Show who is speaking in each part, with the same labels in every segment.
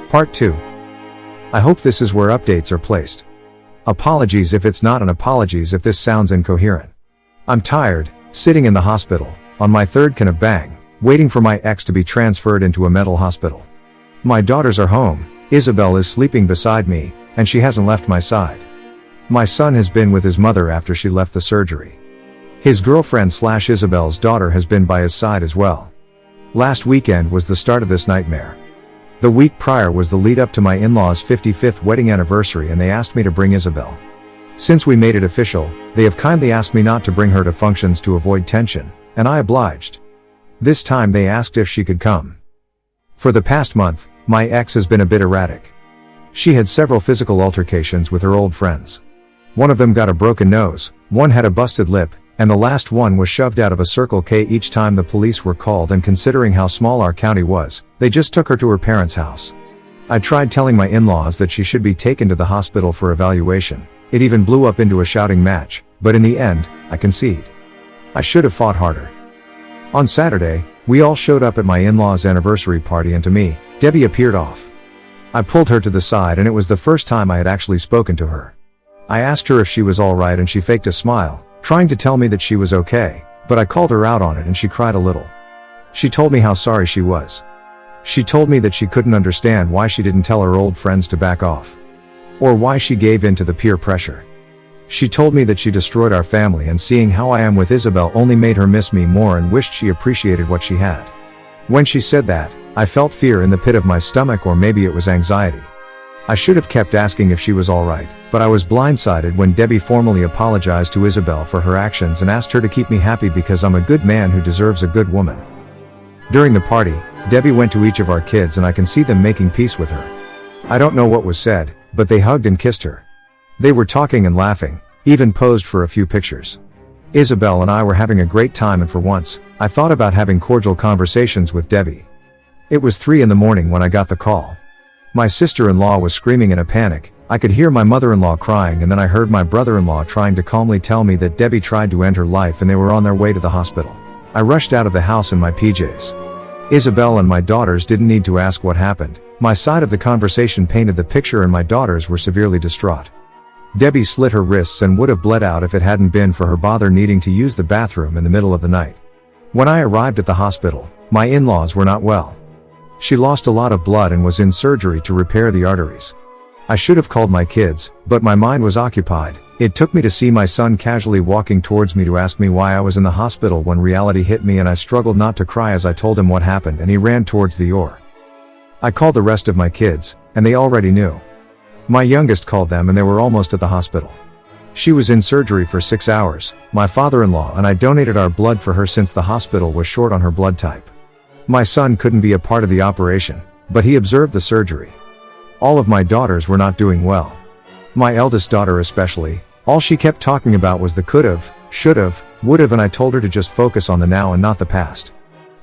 Speaker 1: Part 2. I hope this is where updates are placed. Apologies if it's not, and apologies if this sounds incoherent. I'm tired, sitting in the hospital, on my third can of bang, waiting for my ex to be transferred into a mental hospital. My daughters are home, Isabel is sleeping beside me, and she hasn't left my side. My son has been with his mother after she left the surgery. His girlfriend/Isabel's daughter has been by his side as well. Last weekend was the start of this nightmare. The week prior was the lead up to my in-laws' 55th wedding anniversary, and they asked me to bring Isabel. Since we made it official, they have kindly asked me not to bring her to functions to avoid tension, and I obliged. This time they asked if she could come. For the past month, my ex has been a bit erratic. She had several physical altercations with her old friends. One of them got a broken nose, one had a busted lip, and the last one was shoved out of a Circle K each time the police were called, and considering how small our county was, they just took her to her parents' house. I tried telling my in-laws that she should be taken to the hospital for evaluation. It even blew up into a shouting match, but in the end, I concede. I should have fought harder. On Saturday, we all showed up at my in-laws' anniversary party, and to me, Debbie appeared off. I pulled her to the side, and it was the first time I had actually spoken to her. I asked her if she was alright, and she faked a smile, trying to tell me that she was okay, but I called her out on it and she cried a little. She told me how sorry she was. She told me that she couldn't understand why she didn't tell her old friends to back off. Or why she gave in to the peer pressure. She told me that she destroyed our family, and seeing how I am with Isabel only made her miss me more and wished she appreciated what she had. When she said that, I felt fear in the pit of my stomach, or maybe it was anxiety. I should have kept asking if she was alright, but I was blindsided when Debbie formally apologized to Isabel for her actions and asked her to keep me happy because I'm a good man who deserves a good woman. During the party, Debbie went to each of our kids, and I can see them making peace with her. I don't know what was said, but they hugged and kissed her. They were talking and laughing, even posed for a few pictures. Isabel and I were having a great time, and for once, I thought about having cordial conversations with Debbie. It was 3 a.m. when I got the call. My sister-in-law was screaming in a panic. I could hear my mother-in-law crying, and then I heard my brother-in-law trying to calmly tell me that Debbie tried to end her life and they were on their way to the hospital. I rushed out of the house in my PJs. Isabel and my daughters didn't need to ask what happened. My side of the conversation painted the picture, and my daughters were severely distraught. Debbie slit her wrists and would have bled out if it hadn't been for her bother needing to use the bathroom in the middle of the night. When I arrived at the hospital, my in-laws were not well. She lost a lot of blood and was in surgery to repair the arteries. I should have called my kids, but my mind was occupied. It took me to see my son casually walking towards me to ask me why I was in the hospital when reality hit me, and I struggled not to cry as I told him what happened, and he ran towards the OR. I called the rest of my kids, and they already knew. My youngest called them, and they were almost at the hospital. She was in surgery for 6 hours. My father-in-law and I donated our blood for her since the hospital was short on her blood type. My son couldn't be a part of the operation, but he observed the surgery. All of my daughters were not doing well. My eldest daughter especially, all she kept talking about was the could've, should've, would've, and I told her to just focus on the now and not the past.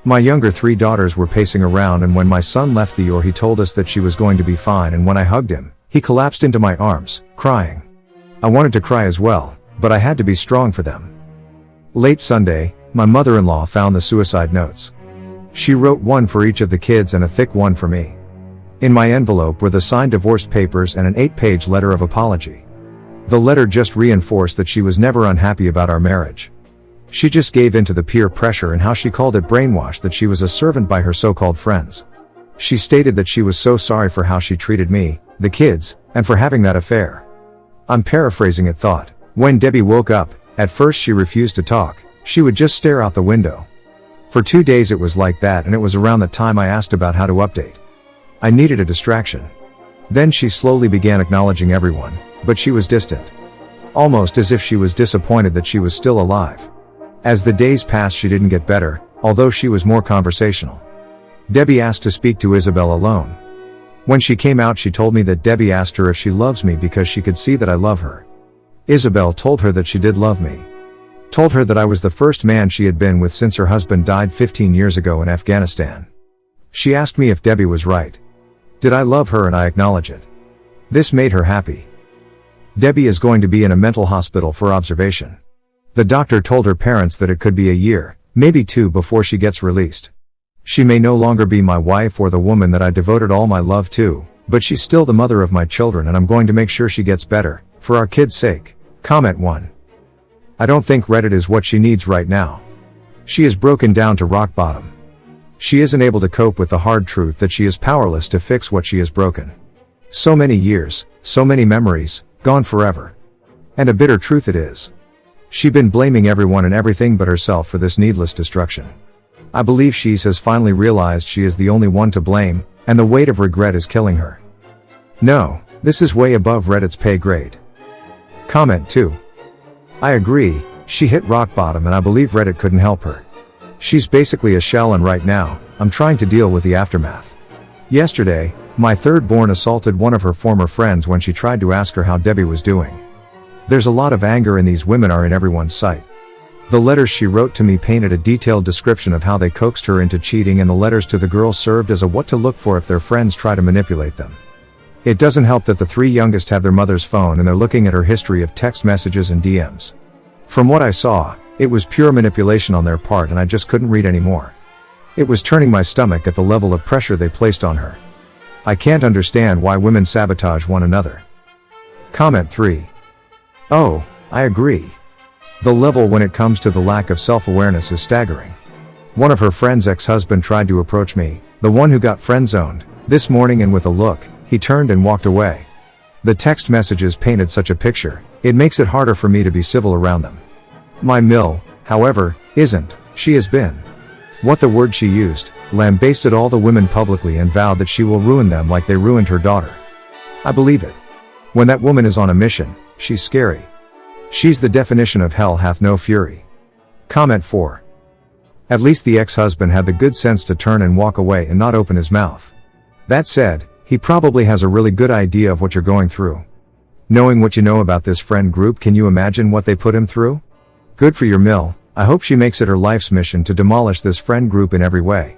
Speaker 1: My younger 3 daughters were pacing around, and when my son left the OR he told us that she was going to be fine, and when I hugged him, he collapsed into my arms, crying. I wanted to cry as well, but I had to be strong for them. Late Sunday, my mother-in-law found the suicide notes. She wrote one for each of the kids and a thick one for me. In my envelope were the signed divorce papers and an 8-page letter of apology. The letter just reinforced that she was never unhappy about our marriage. She just gave in to the peer pressure, and how she called it brainwash, that she was a servant by her so-called friends. She stated that she was so sorry for how she treated me, the kids, and for having that affair. I'm paraphrasing it. Thought, when Debbie woke up, at first she refused to talk. She would just stare out the window. For 2 days it was like that, and it was around that time I asked about how to update. I needed a distraction. Then she slowly began acknowledging everyone, but she was distant. Almost as if she was disappointed that she was still alive. As the days passed she didn't get better, although she was more conversational. Debbie asked to speak to Isabel alone. When she came out she told me that Debbie asked her if she loves me because she could see that I love her. Isabel told her that she did love me. Told her that I was the first man she had been with since her husband died 15 years ago in Afghanistan. She asked me if Debbie was right. Did I love her, and I acknowledge it. This made her happy. Debbie is going to be in a mental hospital for observation. The doctor told her parents that it could be a year, maybe 2, before she gets released. She may no longer be my wife or the woman that I devoted all my love to, But she's still the mother of my children and I'm going to make sure she gets better, for our kids' sake. Comment 1. I don't think Reddit is what she needs right now. She is broken down to rock bottom. She isn't able to cope with the hard truth that she is powerless to fix what she has broken. So many years, so many memories, gone forever. And a bitter truth it is. She's been blaming everyone and everything but herself for this needless destruction. I believe she has finally realized she is the only one to blame, and the weight of regret is killing her. No, this is way above Reddit's pay grade. Comment 2. I agree, she hit rock bottom and I believe Reddit couldn't help her. She's basically a shell and right now, I'm trying to deal with the aftermath. Yesterday, my third-born assaulted one of her former friends when she tried to ask her how Debbie was doing. There's a lot of anger and these women are in everyone's sight. The letters she wrote to me painted a detailed description of how they coaxed her into cheating and the letters to the girls served as a what to look for if their friends try to manipulate them. It doesn't help that the 3 youngest have their mother's phone and they're looking at her history of text messages and DMs. From what I saw, it was pure manipulation on their part and I just couldn't read anymore. It was turning my stomach at the level of pressure they placed on her. I can't understand why women sabotage one another. Comment 3. Oh, I agree. The level when it comes to the lack of self-awareness is staggering. One of her friend's ex-husband tried to approach me, the one who got friend-zoned, this morning and with a look, he turned and walked away. The text messages painted such a picture, it makes it harder for me to be civil around them. My Mill, however, isn't, she has been. What the word she used, lambasted all the women publicly and vowed that she will ruin them like they ruined her daughter. I believe it. When that woman is on a mission, she's scary. She's the definition of hell hath no fury. Comment 4. At least the ex-husband had the good sense to turn and walk away and not open his mouth. That said, he probably has a really good idea of what you're going through. Knowing what you know about this friend group, can you imagine what they put him through? Good for your Mill, I hope she makes it her life's mission to demolish this friend group in every way.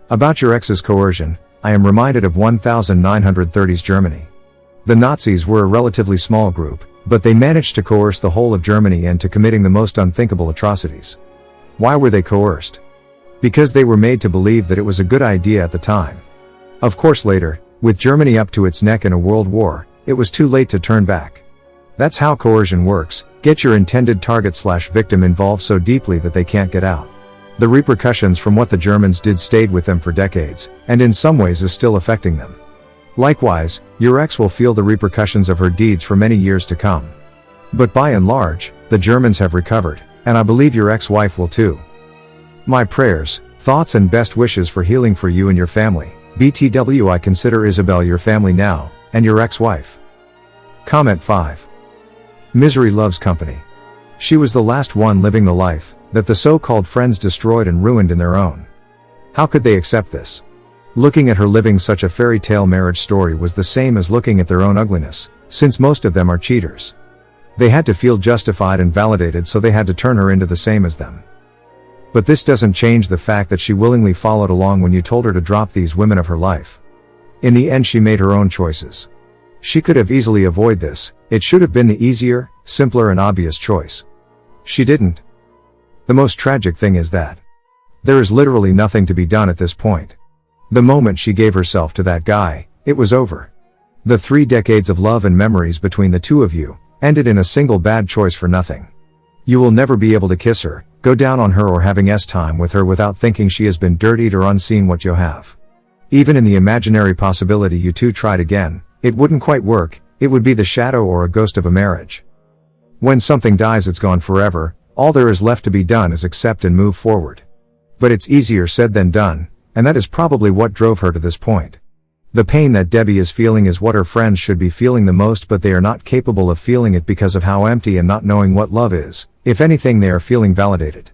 Speaker 1: About your ex's coercion, I am reminded of 1930s Germany. The Nazis were a relatively small group, but they managed to coerce the whole of Germany into committing the most unthinkable atrocities. Why were they coerced? Because they were made to believe that it was a good idea at the time. Of course later, with Germany up to its neck in a world war, it was too late to turn back. That's how coercion works, get your intended target/victim involved so deeply that they can't get out. The repercussions from what the Germans did stayed with them for decades, and in some ways is still affecting them. Likewise, your ex will feel the repercussions of her deeds for many years to come. But by and large, the Germans have recovered, and I believe your ex-wife will too. My prayers, thoughts and best wishes for healing for you and your family. BTW, I consider Isabel your family now, and your ex-wife. Comment 5. Misery loves company. She was the last one living the life that the so-called friends destroyed and ruined in their own. How could they accept this? Looking at her living such a fairy tale marriage story was the same as looking at their own ugliness, since most of them are cheaters. They had to feel justified and validated, so they had to turn her into the same as them. But this doesn't change the fact that she willingly followed along when you told her to drop these women of her life. In the end, she made her own choices. She could have easily avoided this, it should have been the easier, simpler and obvious choice. She didn't. The most tragic thing is that there is literally nothing to be done at this point. The moment she gave herself to that guy, it was over. The 3 decades of love and memories between the two of you ended in a single bad choice for nothing. You will never be able to kiss her, go down on her or having time with her without thinking she has been dirtied or unseen what you have. Even in the imaginary possibility you two tried again, it wouldn't quite work, it would be the shadow or a ghost of a marriage. When something dies, it's gone forever, all there is left to be done is accept and move forward. But it's easier said than done, and that is probably what drove her to this point. The pain that Debbie is feeling is what her friends should be feeling the most, but they are not capable of feeling it because of how empty and not knowing what love is. If anything, they are feeling validated.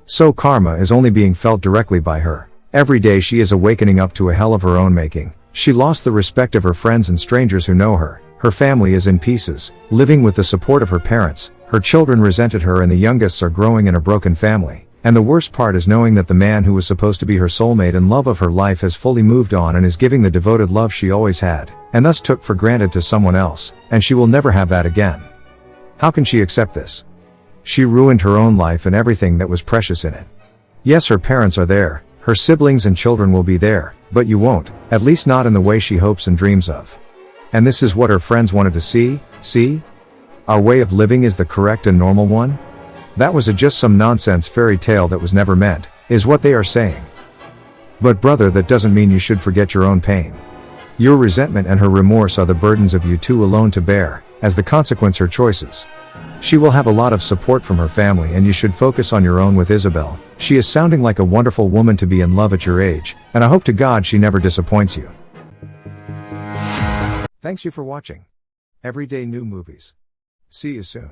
Speaker 1: So karma is only being felt directly by her. Every day she is awakening up to a hell of her own making. She lost the respect of her friends and strangers who know her. Her family is in pieces, living with the support of her parents. Her children resented her and the youngest are growing in a broken family. And the worst part is knowing that the man who was supposed to be her soulmate and love of her life has fully moved on and is giving the devoted love she always had, and thus took for granted to someone else, and she will never have that again. How can she accept this? She ruined her own life and everything that was precious in it. Yes, her parents are there, her siblings and children will be there, But you won't, at least not in the way she hopes and dreams of. And this is what her friends wanted to see? Our way of living is the correct and normal one? That was just some nonsense fairy tale that was never meant, is what they are saying. But brother, that doesn't mean you should forget your own pain. Your resentment and her remorse are the burdens of you two alone to bear, as the consequence her choices. She will have a lot of support from her family, and you should focus on your own with Isabel. She is sounding like a wonderful woman to be in love at your age, and I hope to God she never disappoints you. Thanks you for watching. Everyday new movies. See you soon.